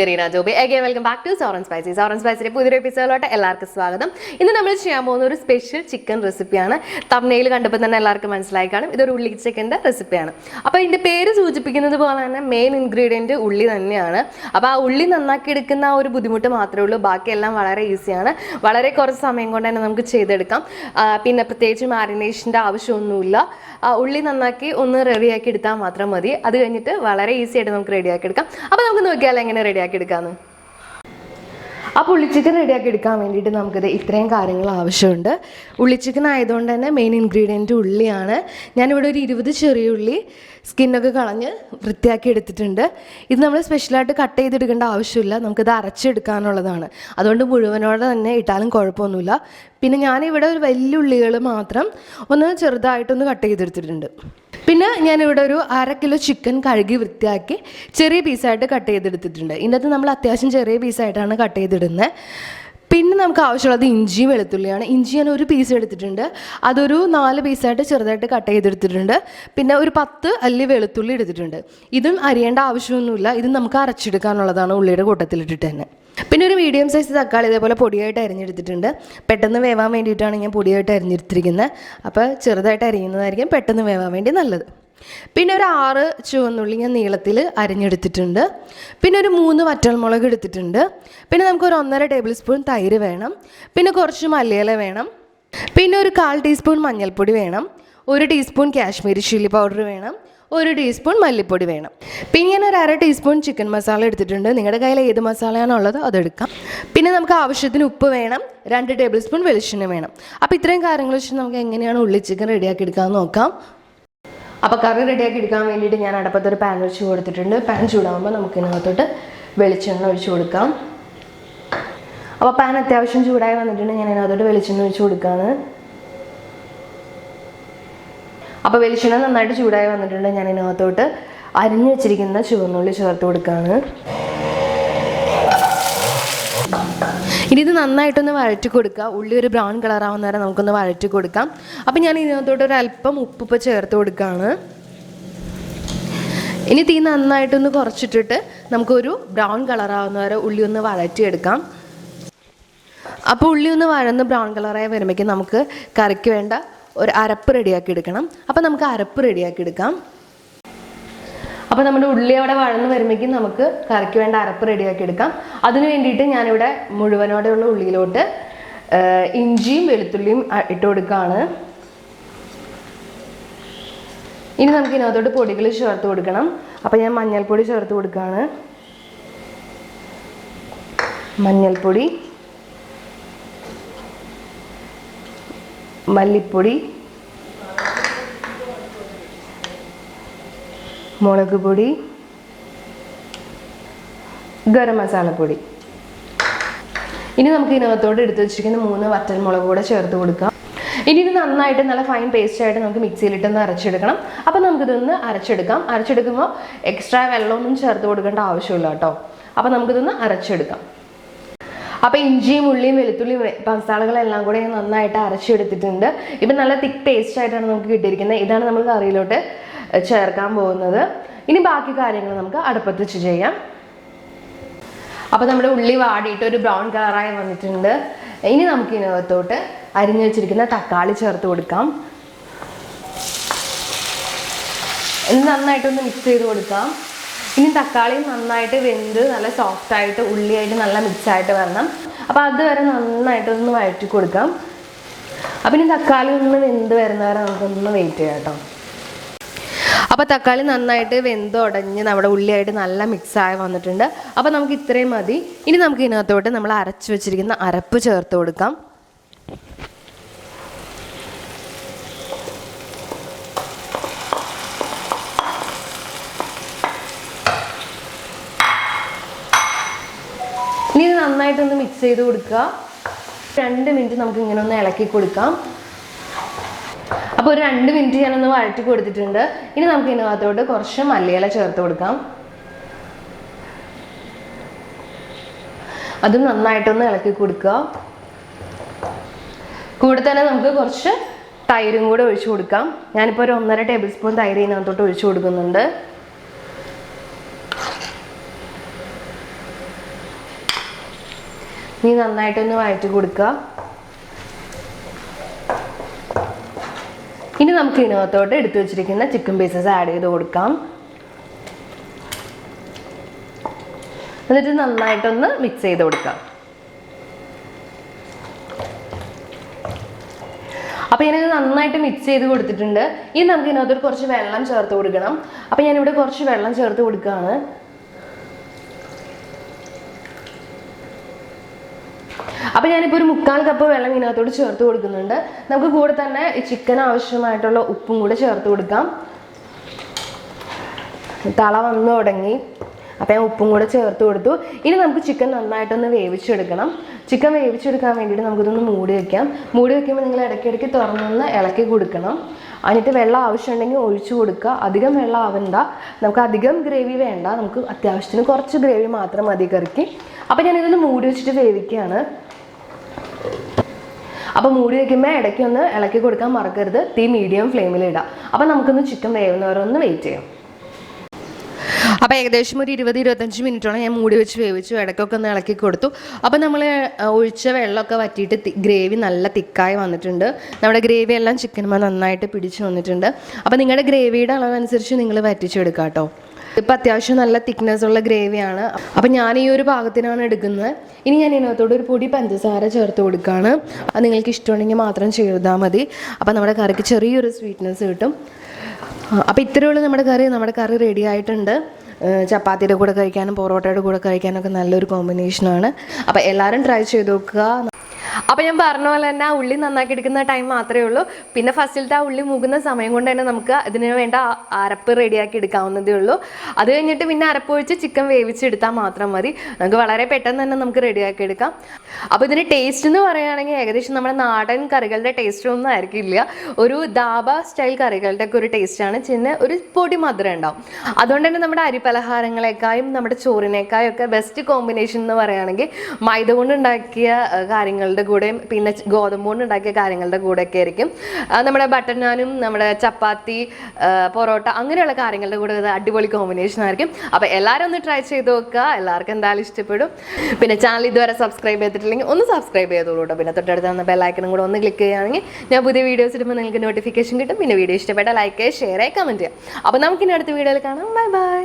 Mirina Joby. Again, welcome back to Sour and Spicy. Sour and Spicy പുതിയൊരു എപ്പിസോഡിലോട്ട് എല്ലാവർക്കും സ്വാഗതം. ഇന്ന് നമ്മൾ ചെയ്യാൻ പോകുന്ന ഒരു സ്പെഷ്യൽ ചിക്കൻ റെസിപ്പിയാണ്. തംബ്നെയിൽ കണ്ടപ്പോൾ തന്നെ എല്ലാവർക്കും മനസ്സിലായി കാണും, ഇതൊരു ഉള്ളി ചിക്കൻ്റെ റെസിപ്പിയാണ്. അപ്പോൾ ഇതിൻ്റെ പേര് സൂചിപ്പിക്കുന്നത് പോലെ തന്നെ മെയിൻ ഇൻഗ്രീഡിയൻറ്റ് ഉള്ളി തന്നെയാണ്. അപ്പോൾ ആ ഉള്ളി നന്നാക്കി എടുക്കുന്ന ആ ഒരു ബുദ്ധിമുട്ട് മാത്രമേ ഉള്ളൂ, ബാക്കിയെല്ലാം വളരെ ഈസിയാണ്. വളരെ കുറച്ച് സമയം കൊണ്ട് തന്നെ നമുക്ക് ചെയ്തെടുക്കാം. പിന്നെ പ്രത്യേകിച്ച് മാരിനേഷൻ്റെ ആവശ്യമൊന്നുമില്ല. ഉള്ളി നന്നാക്കി ഒന്ന് റെഡിയാക്കി എടുത്താൽ മാത്രം മതി. അത് കഴിഞ്ഞിട്ട് വളരെ ഈസി ആയിട്ട് നമുക്ക് റെഡിയാക്കി എടുക്കാം. അപ്പോൾ നമുക്ക് നോക്കിയാൽ എങ്ങനെ റെഡിയാക്കി എടുക്കാമെന്ന്. അപ്പോൾ ഉള്ളിച്ചിക്കൻ റെഡിയാക്കി എടുക്കാൻ വേണ്ടിയിട്ട് നമുക്കിത് ഇത്രയും കാര്യങ്ങൾ ആവശ്യമുണ്ട്. ഉള്ളിച്ചിക്കൻ ആയതുകൊണ്ട് തന്നെ മെയിൻ ഇൻഗ്രീഡിയൻറ്റ് ഉള്ളിയാണ്. ഞാനിവിടെ ഒരു 20 ചെറിയ ഉള്ളി സ്കിന്നൊക്കെ കളഞ്ഞ് വൃത്തിയാക്കി എടുത്തിട്ടുണ്ട്. ഇത് നമ്മൾ സ്പെഷ്യലായിട്ട് കട്ട് ചെയ്തെടുക്കേണ്ട ആവശ്യമില്ല, നമുക്കിത് അരച്ചെടുക്കാനുള്ളതാണ്. അതുകൊണ്ട് മുഴുവനോടെ തന്നെ ഇട്ടാലും കുഴപ്പമൊന്നുമില്ല. പിന്നെ ഞാനിവിടെ ഒരു വലിയ ഉള്ളികൾ മാത്രം ഒന്ന് ചെറുതായിട്ടൊന്ന് കട്ട് ചെയ്തെടുത്തിട്ടുണ്ട്. പിന്നെ ഞാനിവിടെ ഒരു 1/2 കിലോ ചിക്കൻ കഴുകി വൃത്തിയാക്കി ചെറിയ പീസായിട്ട് കട്ട് ചെയ്തെടുത്തിട്ടുണ്ട്. ഇതിനകത്ത് നമ്മൾ അത്യാവശ്യം ചെറിയ പീസായിട്ടാണ് കട്ട് ചെയ്തിടുന്നത്. പിന്നെ നമുക്ക് ആവശ്യമുള്ളത് ഇഞ്ചിയും വെളുത്തുള്ളിയാണ്. ഇഞ്ചി ഞാൻ ഒരു പീസ് എടുത്തിട്ടുണ്ട്, അതൊരു 4 പീസായിട്ട് ചെറുതായിട്ട് കട്ട് ചെയ്തെടുത്തിട്ടുണ്ട്. പിന്നെ ഒരു 10 അല്ലി വെളുത്തുള്ളി എടുത്തിട്ടുണ്ട്. ഇതും അരിയേണ്ട ആവശ്യമൊന്നുമില്ല, ഇത് നമുക്ക് അരച്ചെടുക്കാനുള്ളതാണ് ഉള്ളിയുടെ കൂട്ടത്തിലിട്ടിട്ട് തന്നെ. പിന്നെ ഒരു മീഡിയം സൈസ് തക്കാളി ഇതേപോലെ പൊടിയായിട്ട് അരിഞ്ഞെടുത്തിട്ടുണ്ട്. പെട്ടെന്ന് വേവാൻ വേണ്ടിയിട്ടാണ് ഞാൻ പൊടിയായിട്ട് അരിഞ്ഞെടുത്തിരിക്കുന്നത്. അപ്പോൾ ചെറുതായിട്ട് അരിയുന്നതായിരിക്കും പെട്ടെന്ന് വേവാൻ വേണ്ടി നല്ലത്. പിന്നെ ഒരു 6 ചുവന്നുള്ളി ഞാൻ നീളത്തിൽ അരിഞ്ഞെടുത്തിട്ടുണ്ട്. പിന്നെ ഒരു 3 വറ്റൽമുളക് എടുത്തിട്ടുണ്ട്. പിന്നെ നമുക്കൊരു 1.5 ടേബിൾ സ്പൂൺ തൈര് വേണം. പിന്നെ കുറച്ച് മല്ലിയില വേണം. പിന്നെ ഒരു 1/4 ടീസ്പൂൺ മഞ്ഞൾപ്പൊടി വേണം. 1 ടീസ്പൂൺ കാശ്മീരി ചില്ലി പൗഡർ വേണം. 1 ടീസ്പൂൺ മല്ലിപ്പൊടി വേണം. പിന്നെ ഞാൻ ഒരു 1/2 ടീസ്പൂൺ ചിക്കൻ മസാല എടുത്തിട്ടുണ്ട്. നിങ്ങളുടെ കയ്യിൽ ഏത് മസാലയാണോ ഉള്ളത് അതെടുക്കാം. പിന്നെ നമുക്ക് ആവശ്യത്തിന് ഉപ്പ് വേണം. 2 ടേബിൾ സ്പൂൺ വെളിച്ചെണ്ണ വേണം. അപ്പോൾ ഇത്രയും കാര്യങ്ങൾ വെച്ച് നമുക്ക് എങ്ങനെയാണ് ഉള്ളി ചിക്കൻ റെഡിയാക്കി എടുക്കാമെന്ന് നോക്കാം. അപ്പോൾ കറി റെഡിയാക്കി എടുക്കാൻ വേണ്ടിയിട്ട് ഞാൻ അടുപ്പത്തൊരു പാൻ വെച്ച് കൊടുത്തിട്ടുണ്ട്. പാൻ ചൂടാകുമ്പോൾ നമുക്ക് ഇതിനകത്തോട്ട് വെളിച്ചെണ്ണ ഒഴിച്ച് കൊടുക്കാം. അപ്പോൾ പാൻ അത്യാവശ്യം ചൂടായി വന്നിട്ടുണ്ട്, ഞാൻ ഇതിനകത്തോട്ട് വെളിച്ചെണ്ണ ഒഴിച്ച് കൊടുക്കുകയാണ്. അപ്പോൾ വെളിച്ചെണ്ണ നന്നായിട്ട് ചൂടായി വന്നിട്ടുണ്ട്, ഞാൻ ഇതിനകത്തോട്ട് അരിഞ്ഞു വെച്ചിരിക്കുന്ന ചുവന്നുള്ളി ചേർത്ത് കൊടുക്കുകയാണ്. ഇനി ഇത് നന്നായിട്ടൊന്ന് വഴറ്റി കൊടുക്കുക. ഉള്ളി ഒരു ബ്രൗൺ കളറാവുന്ന വരെ നമുക്കൊന്ന് വഴറ്റി കൊടുക്കാം. അപ്പം ഞാൻ ഇതിനകത്തോട്ട് ഒരു അല്പം ഉപ്പ് ചേർത്ത് കൊടുക്കുകയാണ്. ഇനി തീ നന്നായിട്ടൊന്ന് കുറച്ചിട്ടിട്ട് നമുക്കൊരു ബ്രൗൺ കളറാവുന്ന വരെ ഉള്ളി ഒന്ന് വഴറ്റിയെടുക്കാം. അപ്പോൾ ഉള്ളി ഒന്ന് വഴന്ന് ബ്രൗൺ കളറായി വരുമ്പോഴേക്കും നമുക്ക് കറിക്ക് വേണ്ട ഒരു അരപ്പ് റെഡിയാക്കി എടുക്കണം. അപ്പോൾ നമുക്ക് അരപ്പ് റെഡിയാക്കി എടുക്കാം. അപ്പോൾ നമ്മുടെ ഉള്ളി അവിടെ വഴന്ന് വരുമ്പോഴേക്കും നമുക്ക് കറിക്ക് വേണ്ട അരപ്പ് റെഡിയാക്കി എടുക്കാം. അതിന് വേണ്ടിയിട്ട് ഞാനിവിടെ മുഴുവനോടെയുള്ള ഉള്ളിയിലോട്ട് ഇഞ്ചിയും വെളുത്തുള്ളിയും ഇട്ട് കൊടുക്കുകയാണ്. ഇനി നമുക്ക് ഇതിനകത്തോട്ട് പൊടികൾ ചേർത്ത് കൊടുക്കണം. അപ്പോൾ ഞാൻ മഞ്ഞൾപ്പൊടി ചേർത്ത് കൊടുക്കുകയാണ്. മഞ്ഞൾപ്പൊടി, മല്ലിപ്പൊടി, മുളക് പൊടി, ഗരം മസാലപ്പൊടി. ഇനി നമുക്ക് ഇതിനകത്തോട്ട് എടുത്ത് വെച്ചിരിക്കുന്ന 3 വറ്റൽമുളക് കൂടെ ചേർത്ത് കൊടുക്കാം. ഇനി ഇത് നന്നായിട്ട് നല്ല ഫൈൻ പേസ്റ്റായിട്ട് നമുക്ക് മിക്സിയിലിട്ടൊന്ന് അരച്ചെടുക്കണം. അപ്പോൾ നമുക്കിതൊന്ന് അരച്ചെടുക്കാം. അരച്ചെടുക്കുമ്പോൾ എക്സ്ട്രാ വെള്ളമൊന്നും ചേർത്ത് കൊടുക്കേണ്ട ആവശ്യമില്ല കേട്ടോ. അപ്പോൾ നമുക്കിതൊന്ന് അരച്ചെടുക്കാം. അപ്പോൾ ഇഞ്ചിയും ഉള്ളിയും വെളുത്തുള്ളിയും മസാലകളെല്ലാം കൂടെ നന്നായിട്ട് അരച്ചെടുത്തിട്ടുണ്ട്. ഇപ്പം നല്ല തിക്ക് പേസ്റ്റായിട്ടാണ് നമുക്ക് കിട്ടിയിരിക്കുന്നത്. ഇതാണ് നമ്മൾ കറിയിലോട്ട് ചേർക്കാൻ പോകുന്നത്. ഇനി ബാക്കി കാര്യങ്ങൾ നമുക്ക് അടുപ്പത്ത് വെച്ച് ചെയ്യാം. അപ്പോൾ നമ്മുടെ ഉള്ളി വാടിയിട്ട് ഒരു ബ്രൗൺ കളറായി വന്നിട്ടുണ്ട്. ഇനി നമുക്ക് ഇതിനകത്തോട്ട് അരിഞ്ഞു വെച്ചിരിക്കുന്ന തക്കാളി ചേർത്ത് കൊടുക്കാം. ഇത് നന്നായിട്ടൊന്ന് മിക്സ് ചെയ്ത് കൊടുക്കാം. ഇനി തക്കാളി നന്നായിട്ട് വെന്ത് നല്ല സോഫ്റ്റായിട്ട് ഉള്ളിയായിട്ട് നല്ല മിക്സായിട്ട് വരണം. അപ്പോൾ അതുവരെ നന്നായിട്ടൊന്ന് വഴറ്റി കൊടുക്കാം. അപ്പം ഇനി തക്കാളി ഒന്ന് വെന്ത് വരുന്നവരെ നമുക്കൊന്ന് വെയിറ്റ് ചെയ്യാം കേട്ടോ. അപ്പോൾ തക്കാളി നന്നായിട്ട് വെന്ത് ഉടഞ്ഞ് നമ്മുടെ ഉള്ളിയായിട്ട് നല്ല മിക്സായി വന്നിട്ടുണ്ട്. അപ്പോൾ നമുക്ക് ഇത്രയും മതി. ഇനി നമുക്ക് ഇതിനകത്തോട്ട് നമ്മൾ അരച്ച് വെച്ചിരിക്കുന്ന അരപ്പ് ചേർത്ത് കൊടുക്കാം. ഇനി ഇത് നന്നായിട്ടൊന്ന് മിക്സ് ചെയ്ത് കൊടുക്കുക. 2 മിനിറ്റ് നമുക്ക് ഇങ്ങനെ ഒന്ന് ഇളക്കി കൊടുക്കാം. അപ്പോൾ ഒരു 2 മിനിറ്റ് ഞാനൊന്ന് വഴറ്റി കൊടുത്തിട്ടുണ്ട്. ഇനി നമുക്ക് ഇതിനകത്തോട്ട് കുറച്ച് മല്ലിയില ചേർത്ത് കൊടുക്കാം. അതും നന്നായിട്ടൊന്ന് ഇളക്കി കൊടുക്കുക. കൂടെ തന്നെ നമുക്ക് കുറച്ച് തൈരും കൂടെ ഒഴിച്ചു കൊടുക്കാം. ഞാനിപ്പോൾ ഒരു 1.5 ടേബിൾ സ്പൂൺ തൈര് ഇതിനകത്തോട്ട് ഒഴിച്ചു കൊടുക്കുന്നുണ്ട്. ഇനി നന്നായിട്ടൊന്ന് വഴറ്റി കൊടുക്കുക. ഇനി നമുക്ക് ഇതിനകത്തോട്ട് എടുത്തു വെച്ചിരിക്കുന്ന ചിക്കൻ പീസസ് ആഡ് ചെയ്ത് കൊടുക്കാം. എന്നിട്ട് നന്നായിട്ടൊന്ന് മിക്സ് ചെയ്ത് കൊടുക്കാം. അപ്പോൾ ഞാനിത് നന്നായിട്ട് മിക്സ് ചെയ്ത് കൊടുത്തിട്ടുണ്ട്. ഇനി നമുക്ക് ഇതിനകത്തോട്ട് കുറച്ച് വെള്ളം ചേർത്ത് കൊടുക്കണം. അപ്പോൾ ഞാനിവിടെ കുറച്ച് വെള്ളം ചേർത്ത് കൊടുക്കുകയാണ്. അപ്പോൾ ഞാനിപ്പോൾ ഒരു 3/4 കപ്പ് വെള്ളം ഇതിനകത്തോട്ട് ചേർത്ത് കൊടുക്കുന്നുണ്ട്. നമുക്ക് കൂടെ തന്നെ ഈ ചിക്കന് ആവശ്യമായിട്ടുള്ള ഉപ്പും കൂടെ ചേർത്ത് കൊടുക്കാം. തള വന്നു തുടങ്ങി. അപ്പോൾ ഞാൻ ഉപ്പും കൂടെ ചേർത്ത് കൊടുത്തു. ഇനി നമുക്ക് ചിക്കൻ നന്നായിട്ടൊന്ന് വേവിച്ചെടുക്കണം. ചിക്കൻ വേവിച്ചെടുക്കാൻ വേണ്ടിയിട്ട് നമുക്കിതൊന്ന് മൂടി വയ്ക്കാം. മൂടി വയ്ക്കുമ്പോൾ നിങ്ങൾ ഇടയ്ക്കിടയ്ക്ക് തുറന്നൊന്ന് ഇളക്കി കൊടുക്കണം. എന്നിട്ട് വെള്ളം ആവശ്യമുണ്ടെങ്കിൽ ഒഴിച്ചു കൊടുക്കുക. അധികം വെള്ളം ആവണ്ട. നമുക്ക് അധികം ഗ്രേവി വേണ്ട. നമുക്ക് അത്യാവശ്യത്തിന് കുറച്ച് ഗ്രേവി മാത്രം മതി കറിക്ക്. അപ്പോൾ ഞാനിതൊന്ന് മൂടി വെച്ചിട്ട് വേവിക്കുകയാണ്. അപ്പോൾ മൂടി വയ്ക്കുമ്പോൾ ഇടയ്ക്ക് ഒന്ന് ഇളക്കി കൊടുക്കാൻ മറക്കരുത്. തീ മീഡിയം ഫ്ലെയിമിൽ ഇടാം. അപ്പോൾ നമുക്കൊന്ന് ചിക്കൻ വേവുന്നവരൊന്ന് വെയിറ്റ് ചെയ്യാം. അപ്പോൾ ഏകദേശം ഒരു 20-25 മിനിറ്റോളം ഞാൻ മൂടി വെച്ച് വേവിച്ചു. ഇടയ്ക്കൊക്കെ ഒന്ന് ഇളക്കി കൊടുത്തു. അപ്പോൾ നമ്മൾ ഒഴിച്ച വെള്ളമൊക്കെ വറ്റിയിട്ട് ഗ്രേവി നല്ല തിക്കായി വന്നിട്ടുണ്ട്. നമ്മുടെ ഗ്രേവി എല്ലാം ചിക്കനുമ്പോൾ നന്നായിട്ട് പിടിച്ച് വന്നിട്ടുണ്ട്. അപ്പോൾ നിങ്ങളുടെ ഗ്രേവിയുടെ അളവനുസരിച്ച് നിങ്ങൾ വറ്റിച്ചെടുക്കുക കേട്ടോ. ഇപ്പോൾ അത്യാവശ്യം നല്ല തിക്നെസ് ഉള്ള ഗ്രേവിയാണ്. അപ്പോൾ ഞാൻ ഈ ഒരു പാകത്തിനാണ് എടുക്കുന്നത്. ഇനി ഞാൻ ഇതിനകത്തോട് ഒരു പൊടി പഞ്ചസാര ചേർത്ത് കൊടുക്കുകയാണ്. അത് നിങ്ങൾക്ക് ഇഷ്ടമുണ്ടെങ്കിൽ മാത്രം ചെയ്താൽ മതി. അപ്പോൾ നമ്മുടെ കറിക്ക് ചെറിയൊരു സ്വീറ്റ്നെസ് കിട്ടും. അപ്പോൾ ഇത്രയുള്ള നമ്മുടെ കറി റെഡി ആയിട്ടുണ്ട്. ചപ്പാത്തിയുടെ കൂടെ കഴിക്കാനും പൊറോട്ടയുടെ കൂടെ കഴിക്കാനൊക്കെ നല്ലൊരു കോമ്പിനേഷനാണ്. അപ്പോൾ എല്ലാവരും ട്രൈ ചെയ്ത് നോക്കുക. അപ്പോൾ ഞാൻ പറഞ്ഞ പോലെ തന്നെ ആ ഉള്ളി നന്നാക്കി എടുക്കുന്ന ടൈം മാത്രമേ ഉള്ളൂ. പിന്നെ ഫസ്റ്റിലത്തെ ആ ഉള്ളി മൂകുന്ന സമയം കൊണ്ട് തന്നെ നമുക്ക് ഇതിന് വേണ്ട അരപ്പ് റെഡിയാക്കി എടുക്കാവുന്നതേ ഉള്ളൂ. അത് കഴിഞ്ഞിട്ട് പിന്നെ അരപ്പ് ഒഴിച്ച് ചിക്കൻ വേവിച്ചെടുത്താൽ മാത്രം മതി. നമുക്ക് വളരെ പെട്ടെന്ന് തന്നെ നമുക്ക് റെഡിയാക്കി എടുക്കാം. അപ്പോൾ ഇതിന് ടേസ്റ്റ് എന്ന് പറയുകയാണെങ്കിൽ ഏകദേശം നമ്മുടെ നാടൻ കറികളുടെ ടേസ്റ്റ് ഒന്നും ആയിരിക്കില്ല. ഒരു ദാബ സ്റ്റൈൽ കറികളുടെ ഒക്കെ ഒരു ടേസ്റ്റാണ്. പിന്നെ ഒരു പൊടി മധുരം ഉണ്ടാവും. അതുകൊണ്ട് തന്നെ നമ്മുടെ അരിപലഹാരങ്ങളെക്കായും നമ്മുടെ ചോറിനേക്കായും ഒക്കെ ബെസ്റ്റ് കോമ്പിനേഷൻ എന്ന് പറയുകയാണെങ്കിൽ മൈദ കൊണ്ട് ഉണ്ടാക്കിയ കാര്യങ്ങളുടെ കൂടെയും പിന്നെ ഗോതമ്പ് കൊണ്ട് ഉണ്ടാക്കിയ കാര്യങ്ങളുടെ കൂടെയൊക്കെ ആയിരിക്കും. നമ്മുടെ ബട്ടർ നാനും നമ്മുടെ ചപ്പാത്തി പൊറോട്ട അങ്ങനെയുള്ള കാര്യങ്ങളുടെ കൂടെ അടിപൊളി കോമ്പിനേഷൻ ആയിരിക്കും. അപ്പോൾ എല്ലാവരും ഒന്ന് ട്രൈ ചെയ്ത് നോക്കുക. എല്ലാവർക്കും എന്തായാലും ഇഷ്ടപ്പെടും. പിന്നെ ചാനൽ ഇതുവരെ സബ്സ്ക്രൈബ് ചെയ്തിട്ടില്ലെങ്കിൽ ഒന്ന് സബ്സ്ക്രൈബ് ചെയ്തോളൂ കേട്ടോ. പിന്നെ തൊട്ടടുത്ത് ബെല്ലൈക്കനും കൂടെ ഒന്ന് ക്ലിക്ക് ചെയ്യുകയാണെങ്കിൽ ഞാൻ പുതിയ വീഡിയോസ് ഇടുമ്പോൾ നിങ്ങൾക്ക് നോട്ടിഫിക്കേഷൻ കിട്ടും. പിന്നെ വീഡിയോ ഇഷ്ടപ്പെട്ട ലൈക്ക് ചെയ്യുക, ഷെയർ ചെയ്യുക, കമൻറ്റ് ചെയ്യുക. അപ്പോൾ നമുക്കിനി അടുത്ത വീഡിയോയിൽ കാണാം. Bye bye.